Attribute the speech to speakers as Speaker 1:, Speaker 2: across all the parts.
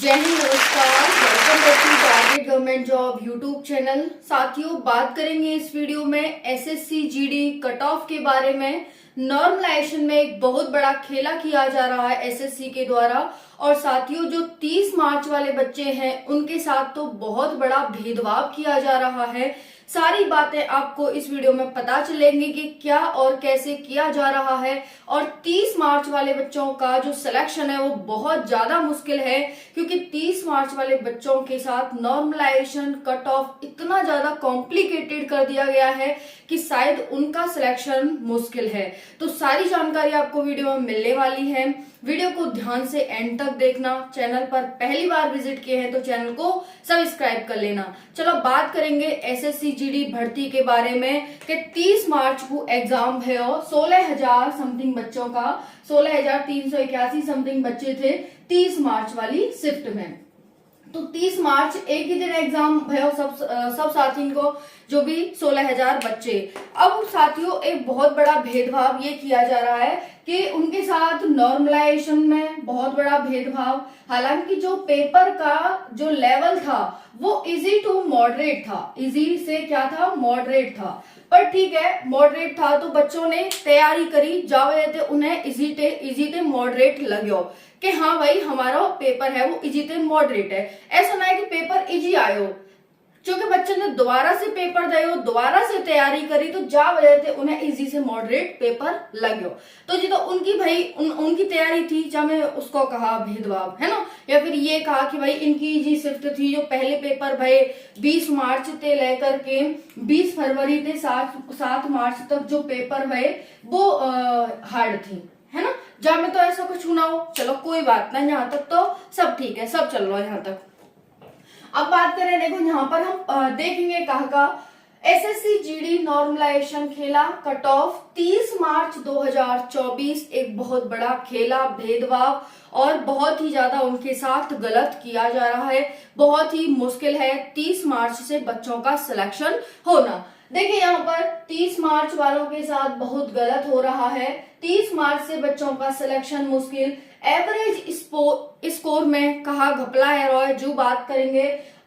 Speaker 1: जय हिंद, नमस्कार। Welcome back to target government job YouTube channel. साथियों, बात करेंगे इस वीडियो में एसएससी जीडी कट ऑफ के बारे में। नॉर्मलाइजेशन में एक बहुत बड़ा खेला किया जा रहा है एसएससी के द्वारा। और साथियों, जो 30 मार्च वाले बच्चे हैं उनके साथ तो बहुत बड़ा भेदभाव किया जा रहा है। सारी बातें आपको इस वीडियो में पता चलेंगी कि क्या और कैसे किया जा रहा है। और 30 मार्च वाले बच्चों का जो सिलेक्शन है वो बहुत ज्यादा मुश्किल है, क्योंकि 30 मार्च वाले बच्चों के साथ नॉर्मलाइजेशन कट ऑफ इतना ज्यादा कॉम्प्लिकेटेड कर दिया गया है कि शायद उनका सिलेक्शन मुश्किल है। तो सारी जानकारी आपको वीडियो में मिलने वाली है। वीडियो को ध्यान से एंड तक देखना। चैनल पर पहली बार विजिट किए हैं तो चैनल को सब्सक्राइब कर लेना। चलो बात करेंगे एसएससी जीडी भर्ती के बारे में कि 30 मार्च को एग्जाम है और 16,000 समथिंग बच्चों का 16,381 समथिंग बच्चे थे 30 मार्च वाली शिफ्ट में। तो 30 मार्च एक ही दिन एग्जाम भयो सब साथियों को, जो भी 16,000 बच्चे। अब साथियों, एक बहुत बड़ा भेदभाव ये किया जा रहा है कि उनके साथ नॉर्मलाइजेशन में बहुत बड़ा भेदभाव। हालांकि जो पेपर का जो लेवल था वो इजी टू मॉडरेट था। इजी से क्या था, मॉडरेट था। पर ठीक है, मॉडरेट था तो बच्चों ने तैयारी करी, जावे थे उन्हें इजी थे मॉडरेट लग्यो कि हाँ भाई हमारा पेपर है वो इजी थे मॉडरेट है। ऐसा ना है कि पेपर इजी आयो, क्योंकि बच्चे ने दोबारा से पेपर दियो, दोबारा से तैयारी करी, तो जा वजह से उन्हें इजी से मॉडरेट पेपर लग्यो। तो जी तो उनकी भाई उनकी तैयारी थी, जब मैं उसको कहा भेदभाव है ना, या फिर ये कहा कि भाई इनकी इजी शिफ्ट थी। जो पहले पेपर भाई 20 मार्च से लेकर के 20 फरवरी से 7 मार्च तक जो पेपर है वो हार्ड थी, है ना। जब में तो ऐसा कुछ ना हो, चलो कोई बात नहीं, यहाँ तक तो सब ठीक है, सब चल रहा है यहाँ तक। अब बात करें, देखो यहाँ पर हम देखेंगे कहा का एसएससी जीडी नॉर्मलाइजेशन खेला कट ऑफ 30 मार्च 2024। एक बहुत बड़ा खेला, भेदभाव और बहुत ही ज्यादा उनके साथ गलत किया जा रहा है। बहुत ही मुश्किल है 30 मार्च से बच्चों का सिलेक्शन होना। देखिए यहाँ पर 30 मार्च वालों के साथ बहुत गलत हो रहा है। 30 मार्च से बच्चों का सिलेक्शन मुश्किल। एवरेज स्कोर में कहा घपला है रॉय। जो बात करेंगे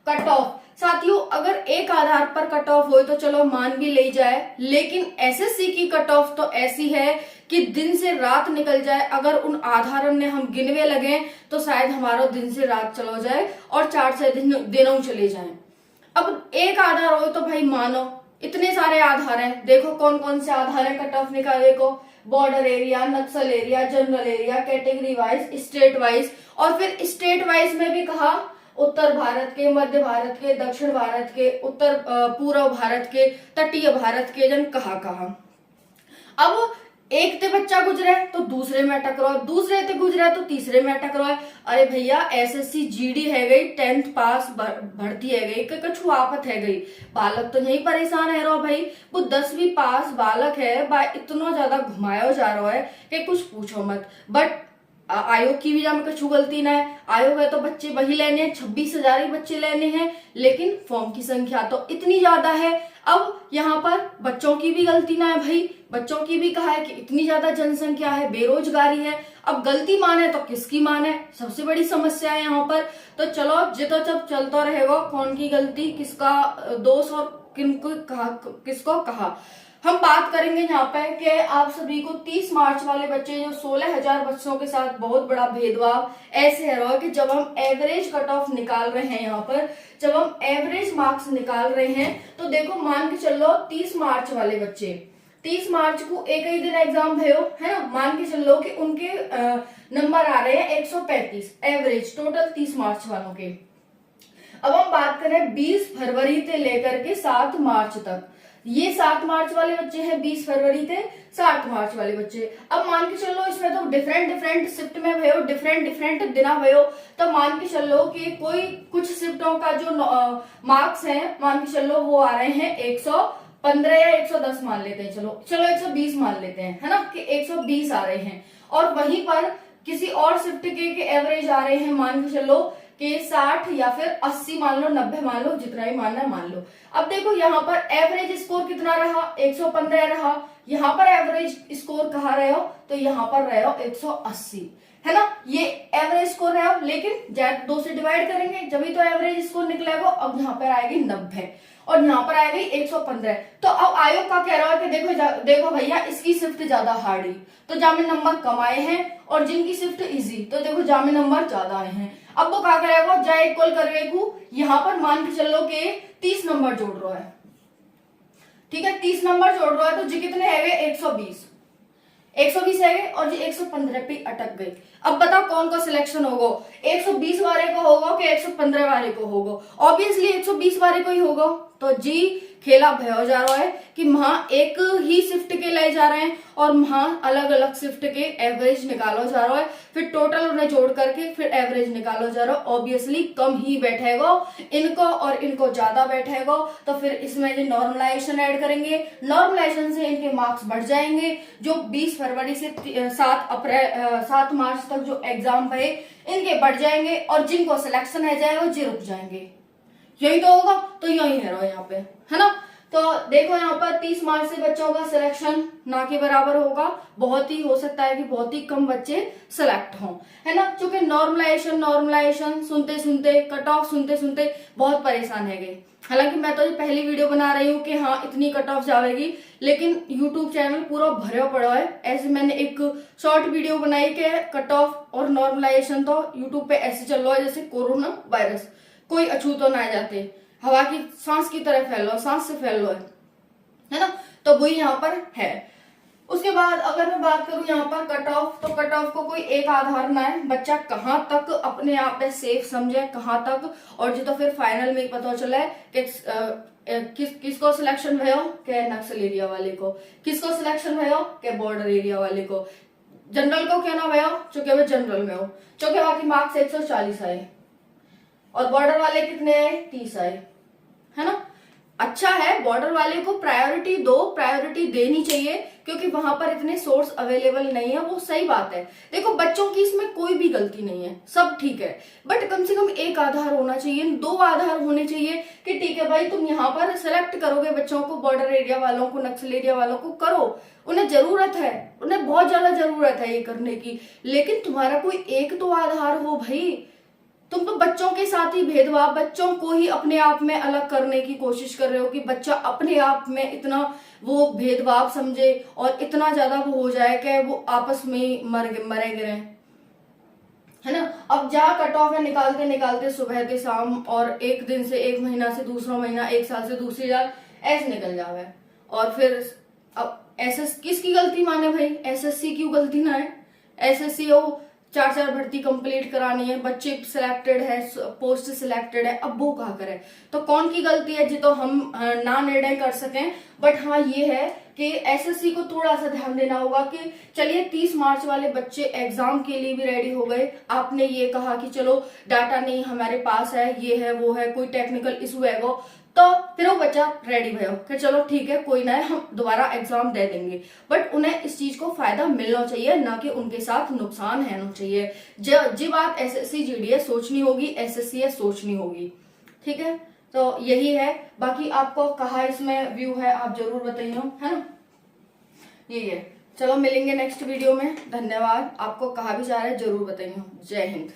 Speaker 1: कट ऑफ, साथियों अगर एक आधार पर कट ऑफ हो तो चलो मान भी ले जाए, लेकिन एसएससी की कट ऑफ तो ऐसी है कि दिन से रात निकल जाए। अगर उन आधारों ने हम गिनवे लगे तो शायद हमारा दिन से रात चलो जाए और 4 से दिनों चले जाए। अब एक आधार हो तो भाई मानो, इतने सारे आधार हैं। देखो कौन कौन से आधार है कट ऑफ निकाले को, border area, Naxal area, general area, category wise, state wise. और फिर स्टेट वाइज में भी कहा उत्तर भारत के, मध्य भारत के, दक्षिण भारत के, उत्तर पूर्व भारत के, तटीय भारत के जन कहा। अब एक ते बच्चा गुजरे तो दूसरे में अटक रहा है, दूसरे ते गुजरा तो तीसरे में अटक रहा है। अरे भैया एसएससी जीडी है गई, 10th पास भर्ती है गई, कछु आफत है गई, बालक तो यही परेशान है रहा भाई। वो 10वीं पास बालक है, इतना ज्यादा घुमाया जा रहा है कि कुछ पूछो मत। बट आयोग की भी जहाँ कछु गलती ना है। आयोग है तो बच्चे वही लेने हैं, 26,000 ही बच्चे लेने हैं, लेकिन फॉर्म की संख्या तो इतनी ज्यादा है। अब यहाँ पर बच्चों की भी गलती ना है भाई, बच्चों की भी कहा है कि इतनी ज्यादा जनसंख्या है, बेरोजगारी है। अब गलती माने तो किसकी माने, सबसे बड़ी समस्या है यहाँ पर। तो चलो जितो जब चलता रहेगा कौन की गलती, किसका दोष और किसको कहा। हम बात करेंगे यहाँ पे कि आप सभी को 30 मार्च वाले बच्चे जो 16,000 बच्चों के साथ बहुत बड़ा भेदभाव ऐसे है रहा कि जब हम एवरेज कट ऑफ निकाल रहे हैं, यहाँ पर जब हम एवरेज मार्क्स निकाल रहे हैं तो देखो मान के चलो 30 मार्च वाले बच्चे, 30 मार्च को एक ही दिन एग्जाम भयो है ना, मान के चलो कि उनके नंबर आ रहे हैं 135 एवरेज टोटल 30 मार्च वालों के। अब हम बात करें 20 फरवरी से लेकर के 7 मार्च तक, ये 7 मार्च वाले बच्चे हैं, 20 फरवरी से 7 मार्च वाले बच्चे। अब मान के चलो इसमें तो डिफरेंट शिफ्ट में भयो, डिफरेंट दिना भयो। तो मान के चलो कि कोई कुछ शिफ्टों का जो मार्क्स है, मान के चलो वो आ रहे हैं 115 या 110 मान लेते हैं, चलो 120 मान लेते हैं, है ना, कि 120 आ रहे हैं। और वहीं पर किसी और शिफ्ट के एवरेज आ रहे हैं, मान के चलो कि 60 या फिर 80 मान लो, 90 मान लो, जितना ही मानना है मान लो। अब देखो यहाँ पर एवरेज स्कोर कितना रहा, 115 रहा। यहाँ पर एवरेज स्कोर कहाँ रहे हो, तो यहाँ पर रहे हो 180, है ना। ये एवरेज स्कोर रहे हो, लेकिन 2 से डिवाइड करेंगे जब तो एवरेज स्कोर निकलेगा। अब यहाँ पर आएगी 90 और यहाँ पर आएगी 115। तो अब आयोग का कह रहा है कि देखो भैया, इसकी शिफ्ट ज्यादा हार्ड है, तो जहाँ में नंबर कम आए हैं, और जिनकी शिफ्ट इजी, तो देखो जहाँ में नंबर ज्यादा आए हैं। अब वो क्या करेगा, जा इक्वल करेगा, यहाँ पर मान के चलो कि 30 नंबर जोड़ रहा है, ठीक है, 30 नंबर जोड़ रहा है, तो जी कितने है, 120 है और जी 115 पे अटक गई। अब बताओ कौन का सिलेक्शन होगा, 120 वाले को होगा कि 115 वाले को होगा? ऑब्वियसली 120 वाले को ही होगा। तो जी खेला भय हो जा रहा है कि वहां एक ही शिफ्ट के लाए जा रहे हैं और वहां अलग अलग शिफ्ट के एवरेज निकालो जा रहा है, फिर टोटल उन्हें जोड़ करके फिर एवरेज निकालो जा रहा है। ऑब्वियसली कम ही बैठेगा इनको और इनको ज्यादा बैठेगा, तो फिर इसमें जो नॉर्मलाइजेशन ऐड करेंगे, नॉर्मलाइजेशन से इनके मार्क्स बढ़ जाएंगे। जो 20 फरवरी से 7 मार्च तक जो एग्जाम है इनके बढ़ जाएंगे, और जिनको सिलेक्शन है जाएगा जी रुक जाएंगे। यही तो होगा, तो यही है यहाँ पे, है ना। तो देखो यहाँ पर 30 मार्च से बच्चों का सिलेक्शन ना के बराबर होगा, बहुत ही हो सकता है कि बहुत ही कम बच्चे सिलेक्ट हों, है ना। क्योंकि नॉर्मलाइजेशन सुनते सुनते, कट ऑफ सुनते सुनते बहुत परेशान है गए। हालांकि मैं तो पहली वीडियो बना रही हूँ कि हाँ इतनी कट ऑफ जाएगी, लेकिन यूट्यूब चैनल पूरा भरा पड़ा है। ऐसे मैंने एक शॉर्ट वीडियो बनाई कि कट ऑफ और नॉर्मलाइजेशन तो यूट्यूब पे ऐसे चल रहा है जैसे कोरोना वायरस, कोई अछूतो ना जाते, हवा की सांस की तरह फैल रहा, सांस से फैल रहा है ना। तो वही यहाँ पर है। उसके बाद अगर मैं बात करूं यहाँ पर कट ऑफ, तो कट ऑफ को कोई एक आधार ना है, बच्चा कहाँ तक अपने आप में सेफ समझे, कहाँ तक, और जो तो फिर फाइनल में पता चला है कि किसको सिलेक्शन भयो के नक्सल एरिया वाले को, किसको सिलेक्शन भयो के बॉर्डर एरिया वाले को, जनरल को क्या ना भयो चूंकि वह जनरल में हो, चूंकि बाकी मार्क्स 140 आए और बॉर्डर वाले कितने आए, 30 आए, है ना। अच्छा है, बॉर्डर वाले को प्रायोरिटी दो, प्रायोरिटी देनी चाहिए, क्योंकि वहां पर इतने सोर्स अवेलेबल नहीं है, वो सही बात है। देखो बच्चों की इसमें कोई भी गलती नहीं है, सब ठीक है, बट कम से कम एक आधार होना चाहिए, 2 आधार होने चाहिए कि ठीक है भाई तुम यहाँ पर सेलेक्ट करोगे बच्चों को, बॉर्डर एरिया वालों को, नक्सल एरिया वालों को करो, उन्हें जरूरत है, उन्हें बहुत ज्यादा जरूरत है ये करने की, लेकिन तुम्हारा कोई एक तो आधार हो भाई। तुम तो बच्चों के साथ ही भेदभाव, बच्चों को ही अपने आप में अलग करने की कोशिश कर रहे हो कि बच्चा अपने आप में इतना वो भेदभाव समझे और इतना ज्यादा वो हो जाए कि वो आपस में मरे गिरे, है ना। अब जा कट ऑफ है निकालते निकालते सुबह से शाम, और एक दिन से एक महीना से दूसरा महीना, एक साल से दूसरी साल ऐसे निकल जावे, और फिर अब किसकी गलती माने भाई, एसएससी की गलती ना है। एसएससी हो 4 भर्ती कंप्लीट करानी है, बच्चे सिलेक्टेड है, पोस्ट सिलेक्टेड है, अब वो कहा करे, तो कौन की गलती है जी, तो हम ना निर्णय कर सकें। बट हाँ ये है कि एसएससी को थोड़ा सा ध्यान देना होगा कि चलिए 30 मार्च वाले बच्चे एग्जाम के लिए भी रेडी हो गए, आपने ये कहा कि चलो डाटा नहीं हमारे पास है, ये है वो है, कोई टेक्निकल इशू है वो, तो फिर वो बच्चा रेडी भयो कि चलो ठीक है कोई ना है, हम दोबारा एग्जाम दे देंगे। बट उन्हें इस चीज को फायदा मिलना चाहिए, ना कि उनके साथ नुकसान है ना चाहिए। जी बात एसएससी जीडी सोचनी होगी, एसएससी सोचनी होगी, ठीक है। तो यही है, बाकी आपको कहा इसमें व्यू है आप जरूर बताइए, है ना। यही है, चलो मिलेंगे नेक्स्ट वीडियो में, धन्यवाद। आपको कहा भी जा रहा है जरूर बताइए। जय हिंद।